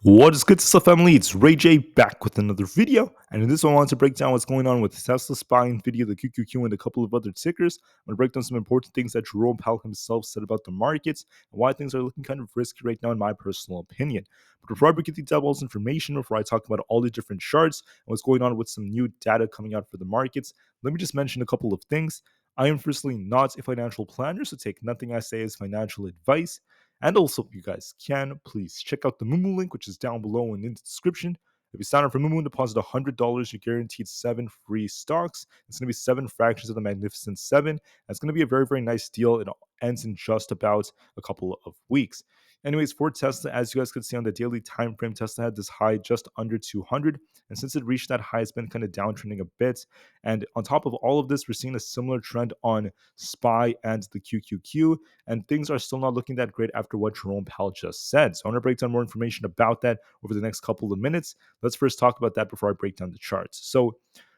What is good, Tesla family? It's Ray J back with another video, and in this one I want to break down what's going on with Tesla, SPY, Nvda, the QQQ, and a couple of other tickers. I'm going to break down some important things that Jerome Powell himself said about the markets and why things are looking kind of risky right now, in my personal opinion. But before I break the devil's information, before I talk about all the different charts and what's going on with some new data coming out for the markets, let me just mention a couple of things. I am firstly not a financial planner, so take nothing I say as financial advice. And also, if you guys can, please check out the Moomoo link, which is down below and in the description. If you sign up for Moomoo and deposit $100, you're guaranteed 7 free stocks. It's going to be 7 fractions of the Magnificent 7. And it's going to be a very, very nice deal. It ends in just about a couple of weeks. Anyways, for Tesla, as you guys could see on the daily time frame, Tesla had this high just under 200. And since it reached that high, it's been kind of downtrending a bit. And on top of all of this, we're seeing a similar trend on SPY and the QQQ. And things are still not looking that great after what Jerome Powell just said. So I want to break down more information about that over the next couple of minutes. Let's first talk about that before I break down the charts. So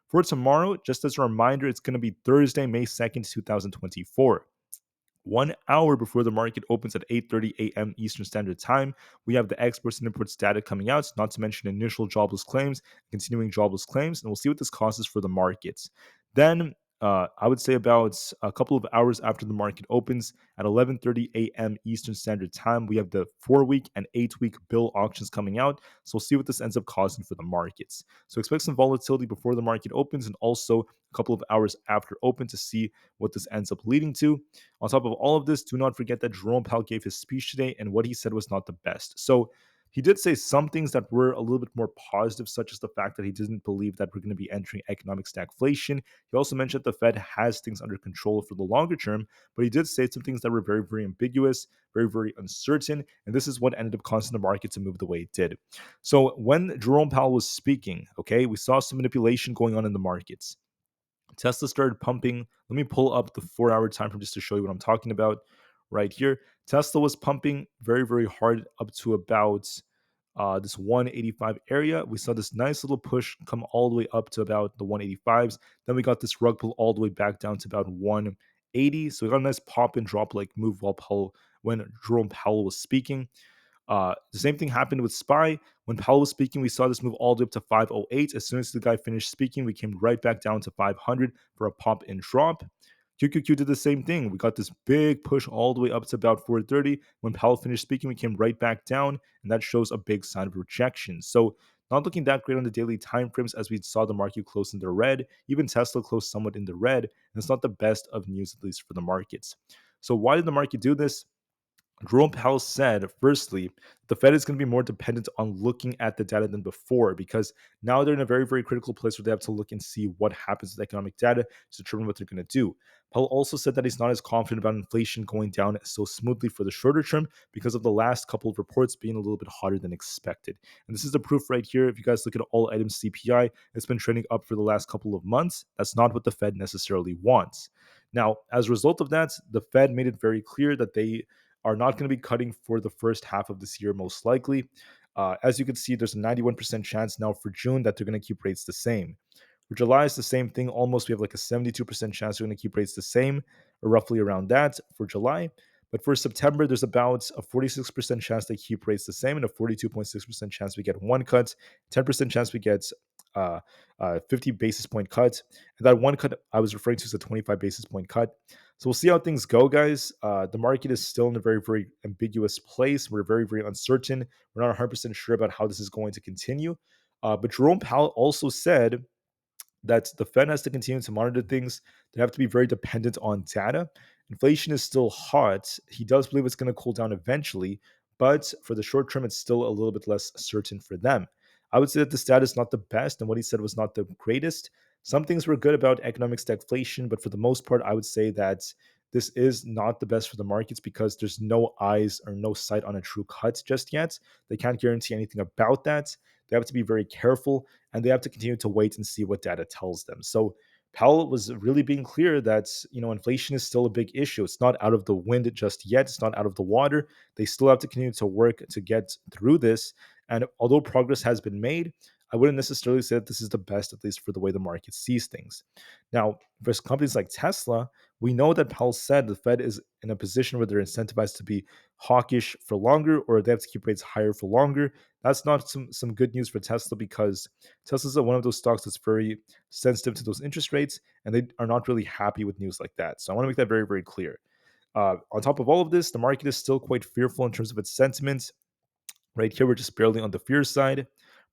for tomorrow, just as a reminder, it's going to be Thursday, May 2nd, 2024. 1 hour before the market opens at 8:30 a.m. Eastern Standard Time, we have the exports and imports data coming out, not to mention initial jobless claims, continuing jobless claims, and we'll see what this causes for the markets. Then I would say about a couple of hours after the market opens at 11:30 a.m. Eastern Standard Time, we have the 4-week and 8-week bill auctions coming out. So we'll see what this ends up causing for the markets. So expect some volatility before the market opens and also a couple of hours after open to see what this ends up leading to. On top of all of this, do not forget that Jerome Powell gave his speech today, and what he said was not the best. So he did say some things that were a little bit more positive, such as the fact that he didn't believe that we're going to be entering economic stagflation. He also mentioned that the Fed has things under control for the longer term, but he did say some things that were very, very ambiguous, very, very uncertain, and this is what ended up causing the market to move the way it did. So when Jerome Powell was speaking, okay, we saw some manipulation going on in the markets. Tesla started pumping. Let me pull up the 4-hour time frame just to show you what I'm talking about right here. Tesla was pumping very, very hard up to about this 185 area. We saw this nice little push come all the way up to about the 185s. Then we got this rug pull all the way back down to about 180. So we got a nice pop and drop like move when Jerome Powell was speaking. The same thing happened with SPY. When Powell was speaking, we saw this move all the way up to 508. As soon as the guy finished speaking, we came right back down to 500 for a pop and drop. QQQ did the same thing. We got this big push all the way up to about 430. When Powell finished speaking, we came right back down, and that shows a big sign of rejection. So not looking that great on the daily time frames as we saw the market close in the red. Even Tesla closed somewhat in the red, and it's not the best of news, at least for the markets. So why did the market do this? Jerome Powell said, firstly, the Fed is going to be more dependent on looking at the data than before because now they're in a very, very critical place where they have to look and see what happens with economic data to determine what they're going to do. Powell also said that he's not as confident about inflation going down so smoothly for the shorter term because of the last couple of reports being a little bit hotter than expected. And this is the proof right here. If you guys look at all items CPI, it's been trending up for the last couple of months. That's not what the Fed necessarily wants. Now, as a result of that, the Fed made it very clear that they are not going to be cutting for the first half of this year, most likely. As you can see, there's a 91% chance now for June that they're going to keep rates the same. For July, it's the same thing. Almost, we have like a 72% chance they're going to keep rates the same, or roughly around that for July. But for September, there's about a 46% chance they keep rates the same and a 42.6% chance we get one cut, 10% chance we get 50 basis point cut. And that one cut I was referring to is a 25 basis point cut. So we'll see how things go, guys. The market is still in a very, very ambiguous place. We're very, very uncertain. We're not 100% sure about how this is going to continue. But Jerome Powell also said that the Fed has to continue to monitor things. They have to be very dependent on data. Inflation is still hot. He does believe it's going to cool down eventually, but for the short term, it's still a little bit less certain for them. I would say that the stat is not the best, and what he said was not the greatest. Some things were good about economic stagflation, but for the most part, I would say that this is not the best for the markets because there's no eyes or no sight on a true cut just yet. They can't guarantee anything about that. They have to be very careful and they have to continue to wait and see what data tells them. So Powell was really being clear that inflation is still a big issue. It's not out of the wind just yet. It's not out of the water. They still have to continue to work to get through this. And although progress has been made, I wouldn't necessarily say that this is the best, at least for the way the market sees things. Now, for companies like Tesla, we know that Powell said the Fed is in a position where they're incentivized to be hawkish for longer, or they have to keep rates higher for longer. That's not some good news for Tesla, because Tesla's one of those stocks that's very sensitive to those interest rates, and they are not really happy with news like that. So I want to make that very, very clear. On top of all of this, the market is still quite fearful in terms of its sentiment. Right here, we're just barely on the fear side.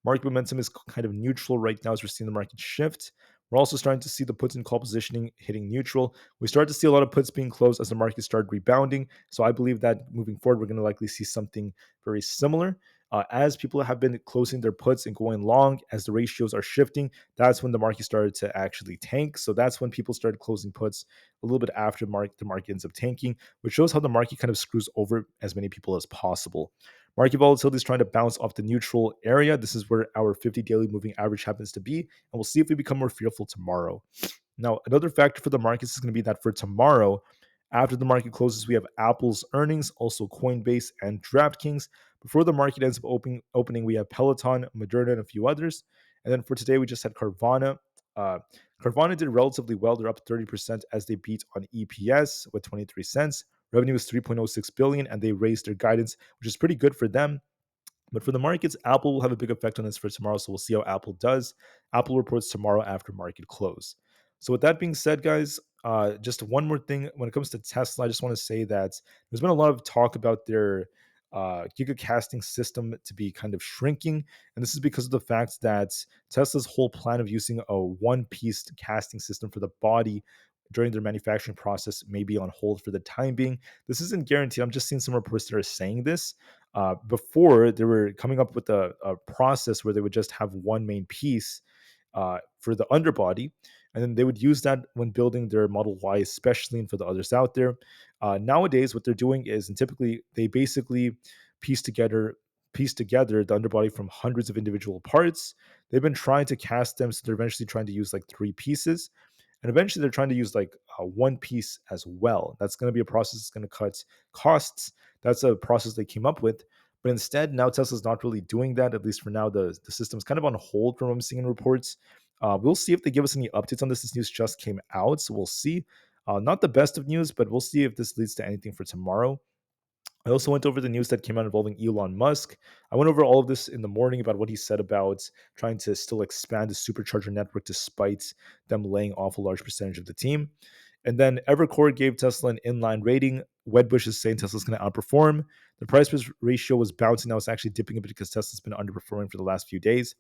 Market momentum is kind of neutral right now as we're seeing the market shift. We're also starting to see the puts and call positioning hitting neutral. We start to see a lot of puts being closed as the market started rebounding. So I believe that moving forward, we're going to likely see something very similar. As people have been closing their puts and going long, as the ratios are shifting, that's when the market started to actually tank. So that's when people started closing puts a little bit after the market ends up tanking, which shows how the market kind of screws over as many people as possible. Market volatility is trying to bounce off the neutral area. This is where our 50 daily moving average happens to be. And we'll see if we become more fearful tomorrow. Now, another factor for the markets is going to be that for tomorrow, after the market closes, we have Apple's earnings, also Coinbase and DraftKings. Before the market ends up opening, we have Peloton, Moderna, and a few others. And then for today, we just had Carvana. Uh, Carvana did relatively well. They're up 30% as they beat on EPS with 23 cents. Revenue is 3.06 billion, and they raised their guidance, which is pretty good for them. But for the markets, Apple will have a big effect on this for tomorrow. So we'll see how Apple does. Apple reports tomorrow after market close. So with that being said, guys, just one more thing. When it comes to Tesla, I just want to say that there's been a lot of talk about their gigacasting system to be kind of shrinking. And this is because of the fact that Tesla's whole plan of using a one-piece casting system for the body during their manufacturing process may be on hold for the time being. This isn't guaranteed. I'm just seeing some reports that are saying this. Before, they were coming up with a process where they would just have one main piece for the underbody, and then they would use that when building their Model Y, especially, and for the others out there. Nowadays, what they're doing is, and typically, they basically piece together piece together the underbody from hundreds of individual parts. They've been trying to cast them, so they're eventually trying to use like three pieces. And eventually, they're trying to use like one piece as well. That's going to be a process that's going to cut costs. That's a process they came up with. But instead, now Tesla's not really doing that. At least for now, the system's kind of on hold from what I'm seeing in reports. We'll see if they give us any updates on this. This news just came out, so we'll see. Not the best of news, but we'll see if this leads to anything for tomorrow. I also went over the news that came out involving Elon Musk. I went over all of this in the morning about what he said about trying to still expand the supercharger network despite them laying off a large percentage of the team. And then Evercore gave Tesla an inline rating. Wedbush is saying Tesla's going to outperform. The price ratio was bouncing. Now it's actually dipping a bit because Tesla's been underperforming for the last few days.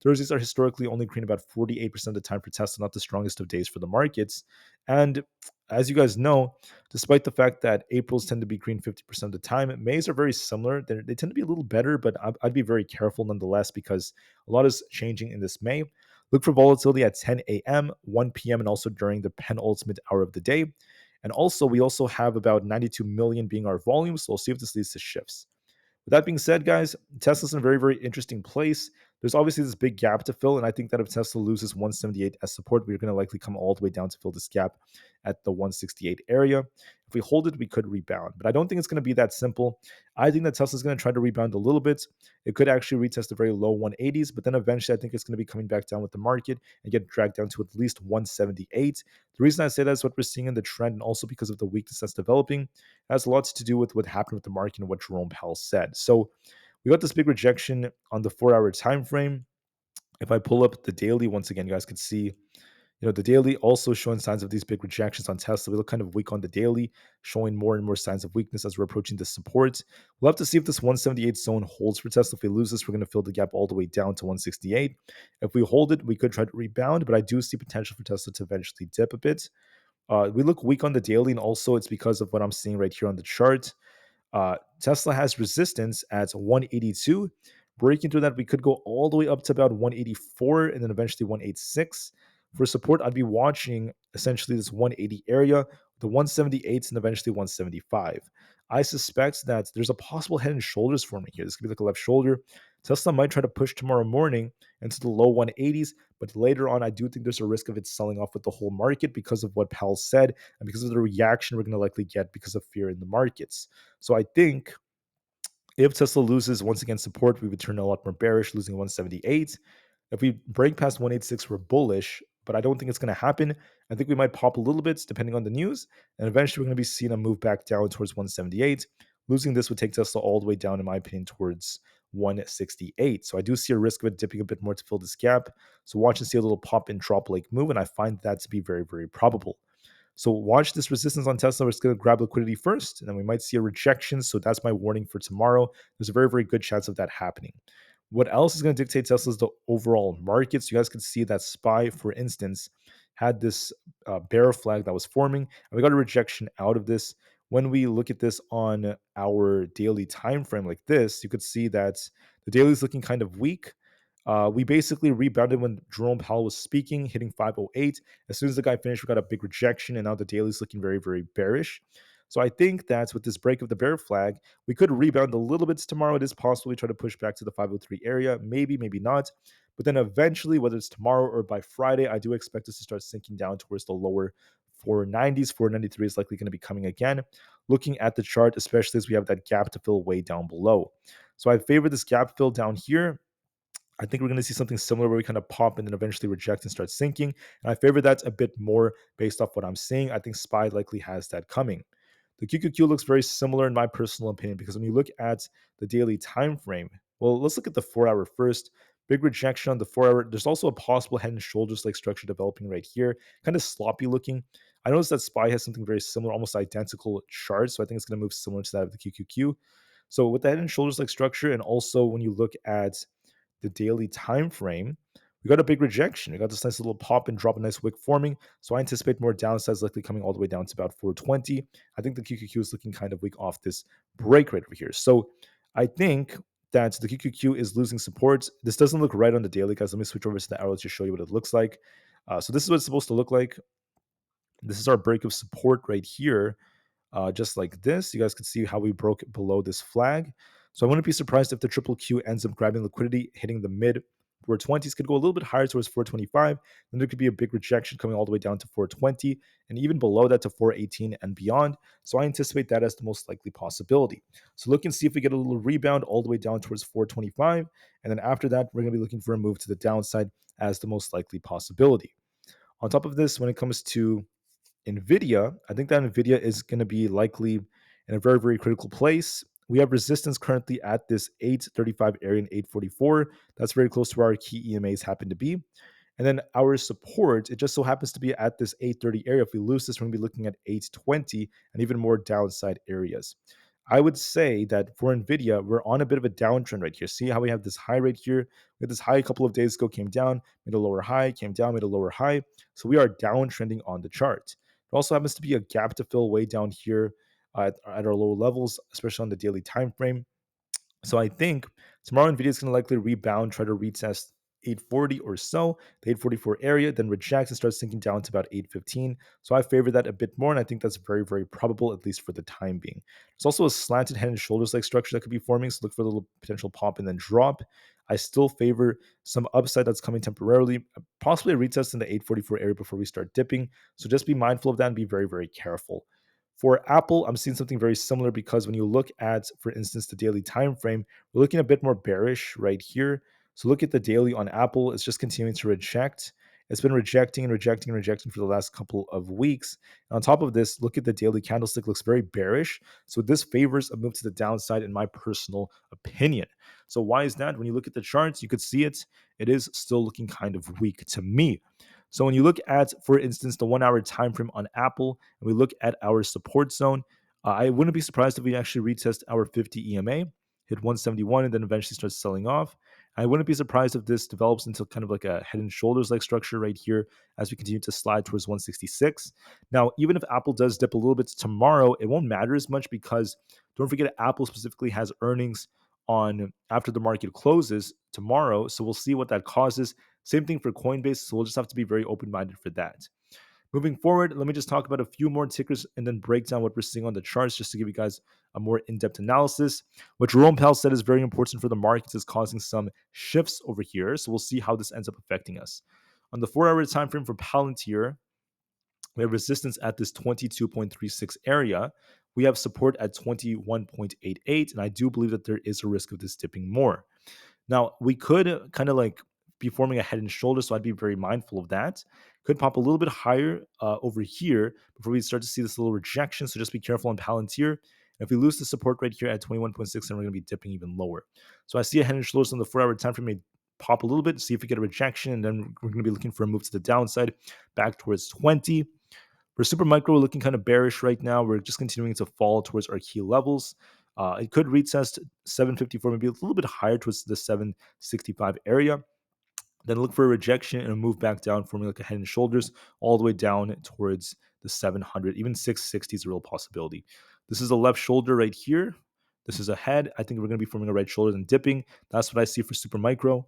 Thursdays are historically only green about 48% of the time for Tesla, not the strongest of days for the markets. And as you guys know, despite the fact that Aprils tend to be green 50% of the time, Mays are very similar. They tend to be a little better, but I'd be very careful nonetheless because a lot is changing in this May. Look for volatility at 10 a.m., 1 p.m., and also during the penultimate hour of the day. And also, we also have about 92 million being our volume, so we'll see if this leads to shifts. With that being said, guys, Tesla's in a very, very interesting place. There's obviously this big gap to fill, and I think that if Tesla loses 178 as support, we're going to likely come all the way down to fill this gap at the 168 area. If we hold it, we could rebound, but I don't think it's going to be that simple. I think that Tesla's going to try to rebound a little bit. It could actually retest the very low 180s, but then eventually I think it's going to be coming back down with the market and get dragged down to at least 178. The reason I say that is what we're seeing in the trend, and also because of the weakness that's developing, has lots to do with what happened with the market and what Jerome Powell said. So we got this big rejection on the 4-hour time frame. If I pull up the daily, once again, you guys can see, the daily also showing signs of these big rejections on Tesla. We look kind of weak on the daily, showing more and more signs of weakness as we're approaching the support. We'll have to see if this 178 zone holds for Tesla. If we lose this, we're going to fill the gap all the way down to 168. If we hold it, we could try to rebound, but I do see potential for Tesla to eventually dip a bit. We look weak on the daily, and also it's because of what I'm seeing right here on the chart. Tesla has resistance at 182. Breaking through that, we could go all the way up to about 184 and then eventually 186. For support, I'd be watching essentially this 180 area, the 178s, and eventually 175. I suspect that there's a possible head and shoulders forming here. This could be like a left shoulder. Tesla might try to push tomorrow morning into the low 180s, but later on, I do think there's a risk of it selling off with the whole market because of what Powell said and because of the reaction we're going to likely get because of fear in the markets. So I think if Tesla loses once again support, we would turn a lot more bearish, losing 178. If we break past 186, we're bullish, but I don't think it's going to happen. I think we might pop a little bit depending on the news, and eventually we're going to be seeing a move back down towards 178. Losing this would take Tesla all the way down, in my opinion, towards 168. So I do see a risk of it dipping a bit more to fill this gap. So watch and see a little pop and drop like move, and I find that to be very, very probable. So watch this resistance on Tesla. It's going to grab liquidity first, and then we might see a rejection. So that's my warning for tomorrow. There's a very, very good chance of that happening. What else is going to dictate Tesla's the overall market? So you guys can see that SPY, for instance, had this bear flag that was forming, and we got a rejection out of this. When we look at this on our daily time frame like this, you could see that the daily is looking kind of weak. We basically rebounded when Jerome Powell was speaking, hitting 508. As soon as the guy finished, we got a big rejection, and now the daily is looking very, very bearish. So I think that with this break of the bear flag, we could rebound a little bit tomorrow. It is possible we try to push back to the 503 area, maybe, maybe not. But then eventually, whether it's tomorrow or by Friday, I do expect us to start sinking down towards the lower 490s. 493 is likely going to be coming again. Looking at the chart, especially as we have that gap to fill way down below. So I favor this gap fill down here. I think we're going to see something similar where we kind of pop and then eventually reject and start sinking. And I favor that a bit more based off what I'm seeing. I think SPY likely has that coming. The QQQ looks very similar in my personal opinion because when you look at the daily time frame, well, let's look at the 4 hour first. Big rejection on the 4 hour. There's also a possible head and shoulders like structure developing right here, kind of sloppy looking. I noticed that SPY has something very similar, almost identical chart. So I think it's going to move similar to that of the QQQ. So with the head and shoulders like structure, and also when you look at the daily time frame, we got a big rejection. We got this nice little pop and drop, a nice wick forming. So I anticipate more downsides likely coming all the way down to about 420. I think the QQQ is looking kind of weak off this break right over here. So I think that the QQQ is losing support. This doesn't look right on the daily, guys. Let me switch over to the arrow to show you what it looks like. So this is what it's supposed to look like. This is our break of support right here, just like this. You guys can see how we broke below this flag. So I wouldn't be surprised if the triple Q ends up grabbing liquidity, hitting the mid 420s, could go a little bit higher towards 425. Then there could be a big rejection coming all the way down to 420 and even below that to 418 and beyond. So I anticipate that as the most likely possibility. So look and see if we get a little rebound all the way down towards 425. And then after that, we're going to be looking for a move to the downside as the most likely possibility. On top of this, when it comes to Nvda, I think that Nvda is going to be likely in a very, very critical place. We have resistance currently at this 835 area and 844. That's very close to where our key EMAs happen to be. And then our support, it just so happens to be at this 830 area. If we lose this, we're going to be looking at 820 and even more downside areas. I would say that for Nvidia, we're on a bit of a downtrend right here. See how we have this high right here? We had this high a couple of days ago, came down, made a lower high, came down, made a lower high. So we are downtrending on the chart. It also happens to be a gap to fill way down here at our lower levels, especially on the daily time frame. So I think tomorrow Nvidia is going to likely rebound, try to retest 840 or so, the 844 area, then rejects and starts sinking down to about 815. So I favor that a bit more, and I think that's very, very probable, at least for the time being. There's also a slanted head and shoulders like structure that could be forming, so look for a little potential pop and then drop. I still favor some upside that's coming temporarily, possibly a retest in the 844 area before we start dipping. So just be mindful of that and be very, very careful. For Aapl, I'm seeing something very similar because when you look at, for instance, the daily time frame, we're looking a bit more bearish right here. So look at the daily on Aapl. It's just continuing to reject. It's been rejecting and rejecting and rejecting for the last couple of weeks. And on top of this, look at the daily candlestick, looks very bearish. So this favors a move to the downside in my personal opinion. So why is that? When you look at the charts, you could see it. It is still looking kind of weak to me. So when you look at, for instance, the 1 hour time frame on Aapl, and we look at our support zone, I wouldn't be surprised if we actually retest our 50 EMA, hit 171, and then eventually start selling off. I wouldn't be surprised if this develops into kind of like a head and shoulders like structure right here as we continue to slide towards 166. Now, even if Aapl does dip a little bit tomorrow, it won't matter as much because don't forget Aapl specifically has earnings on after the market closes tomorrow. So we'll see what that causes. Same thing for Coinbase. So we'll just have to be very open-minded for that. Moving forward, let me just talk about a few more tickers and then break down what we're seeing on the charts just to give you guys a more in-depth analysis. What Jerome Powell said is very important for the markets is causing some shifts over here. So we'll see how this ends up affecting us. On the 4 hour time frame for Palantir, we have resistance at this 22.36 area. We have support at 21.88, and I do believe that there is a risk of this dipping more. Now, we could kind of like be forming a head and shoulder, so I'd be very mindful of that. Could pop a little bit higher over here before we start to see this little rejection, so just be careful on Palantir. If we lose the support right here at 21.6, then we're going to be dipping even lower. So I see a head and shoulders on the 4-hour time frame may pop a little bit, see if we get a rejection, and then we're going to be looking for a move to the downside back towards 20. For super micro, we're looking kind of bearish right now. We're just continuing to fall towards our key levels. It could retest 754, maybe a little bit higher towards the 765 area. Then look for a rejection and a move back down, forming like a head and shoulders all the way down towards the 700. Even 660 is a real possibility. This is a left shoulder right here. This is a head. I think we're going to be forming a right shoulder and dipping. That's what I see for super micro.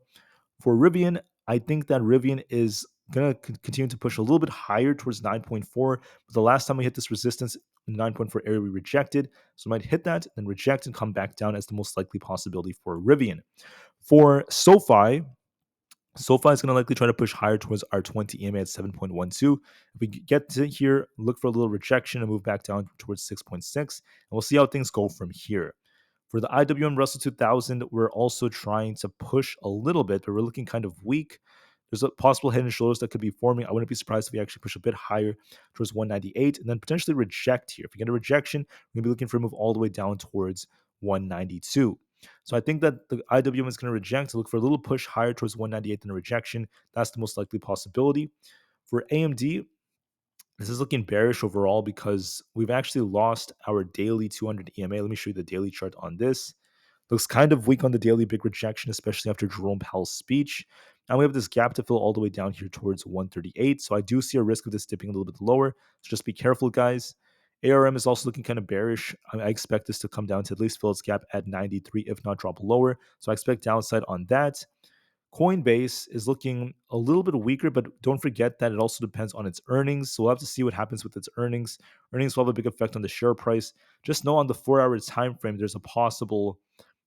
For Rivian, I think that Rivian is going to continue to push a little bit higher towards 9.4. But the last time we hit this resistance in 9.4 area, we rejected. So we might hit that, then reject and come back down as the most likely possibility for Rivian. For SoFi is going to likely try to push higher towards our 20 EMA at 7.12. If we get to here, look for a little rejection and move back down towards 6.6. And we'll see how things go from here. For the IWM Russell 2000, we're also trying to push a little bit, but we're looking kind of weak. There's a possible head and shoulders that could be forming. I wouldn't be surprised if we actually push a bit higher towards 198 and then potentially reject here. If we get a rejection, we're going to be looking for a move all the way down towards 192. So I think that the IWM is going to reject, look for a little push higher towards 198 than a rejection. That's the most likely possibility. For AMD, this is looking bearish overall because we've actually lost our daily 200 EMA. Let me show you the daily chart on this. Looks kind of weak on the daily, big rejection, especially after Jerome Powell's speech. And we have this gap to fill all the way down here towards 138. So I do see a risk of this dipping a little bit lower. So just be careful, guys. ARM is also looking kind of bearish. I expect this to come down to at least fill its gap at 93, if not drop lower. So I expect downside on that. Coinbase is looking a little bit weaker, but don't forget that it also depends on its earnings. So we'll have to see what happens with its earnings. Earnings will have a big effect on the share price. Just know on the 4-hour time frame, there's a possible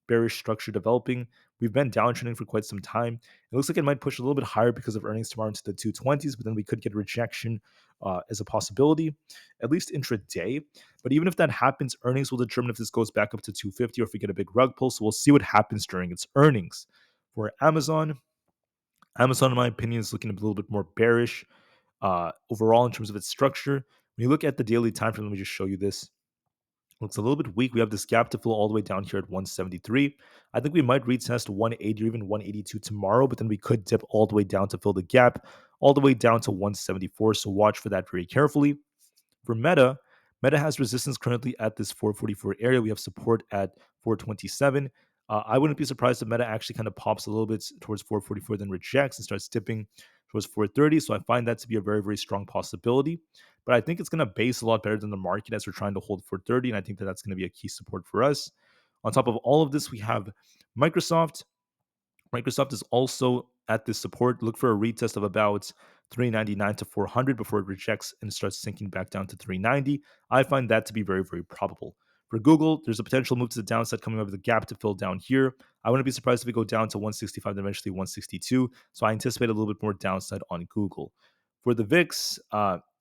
bearish structure developing. We've been downtrending for quite some time. It looks like it might push a little bit higher because of earnings tomorrow into the 220s, but then we could get rejection as a possibility, at least intraday. But even if that happens, earnings will determine if this goes back up to 250 or if we get a big rug pull. So we'll see what happens during its earnings. For Amazon, in my opinion, is looking a little bit more bearish overall in terms of its structure. When you look at the daily time frame, let me just show you this. Looks a little bit weak. We have this gap to fill all the way down here at 173. I think we might retest 180 or even 182 tomorrow, but then we could dip all the way down to fill the gap, all the way down to 174. So watch for that very carefully. For Meta has resistance currently at this 444 area. We have support at 427. I wouldn't be surprised if Meta actually kind of pops a little bit towards 444, then rejects and starts dipping towards 430. So I find that to be a very, very strong possibility. But I think it's going to base a lot better than the market as we're trying to hold 430. And I think that that's going to be a key support for us. On top of all of this, we have Microsoft. Microsoft is also at this support. Look for a retest of about 399 to 400 before it rejects and starts sinking back down to 390. I find that to be very, very probable. For Google, there's a potential move to the downside coming over the gap to fill down here. I wouldn't be surprised if we go down to 165 and eventually 162. So I anticipate a little bit more downside on Google. For the VIX,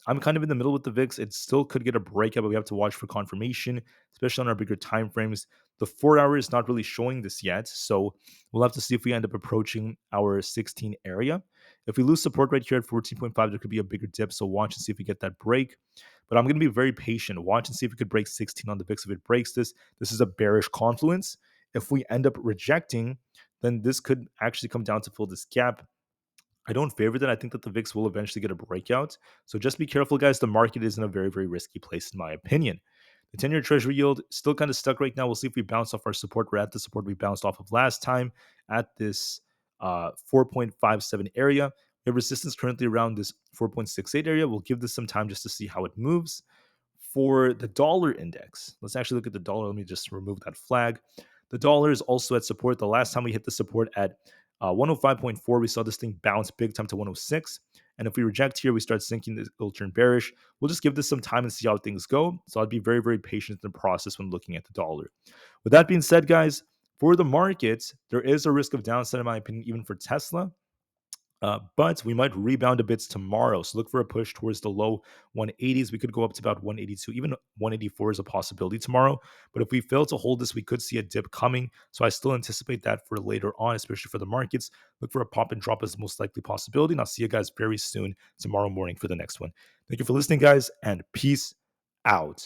I'm kind of in the middle with the VIX. It still could get a breakout, but we have to watch for confirmation, especially on our bigger time frames. The 4-hour is not really showing this yet, so we'll have to see if we end up approaching our 16 area. If we lose support right here at 14.5, there could be a bigger dip, so watch and see if we get that break. But I'm going to be very patient. Watch and see if we could break 16 on the VIX. If it breaks this is a bearish confluence. If we end up rejecting, then this could actually come down to fill this gap. I don't favor that. I think that the VIX will eventually get a breakout. So just be careful, guys. The market is in a very, very risky place, in my opinion. The 10-year Treasury yield still kind of stuck right now. We'll see if we bounce off our support. We're at the support we bounced off of last time at this 4.57 area. We have resistance currently around this 4.68 area. We'll give this some time just to see how it moves. For the dollar index, let's actually look at the dollar. Let me just remove that flag. The dollar is also at support. The last time we hit the support at 105.4, we saw this thing bounce big time to 106. And if we reject here, we start sinking, it'll turn bearish. We'll just give this some time and see how things go. So I'd be very, very patient in the process when looking at the dollar. With that being said, guys, for the markets, there is a risk of downside, in my opinion, even for Tesla. But we might rebound a bit tomorrow. So look for a push towards the low 180s. We could go up to about 182, even 184 is a possibility tomorrow. But if we fail to hold this, we could see a dip coming. So I still anticipate that for later on, especially for the markets. Look for a pop and drop as the most likely possibility. And I'll see you guys very soon tomorrow morning for the next one. Thank you for listening, guys, and peace out.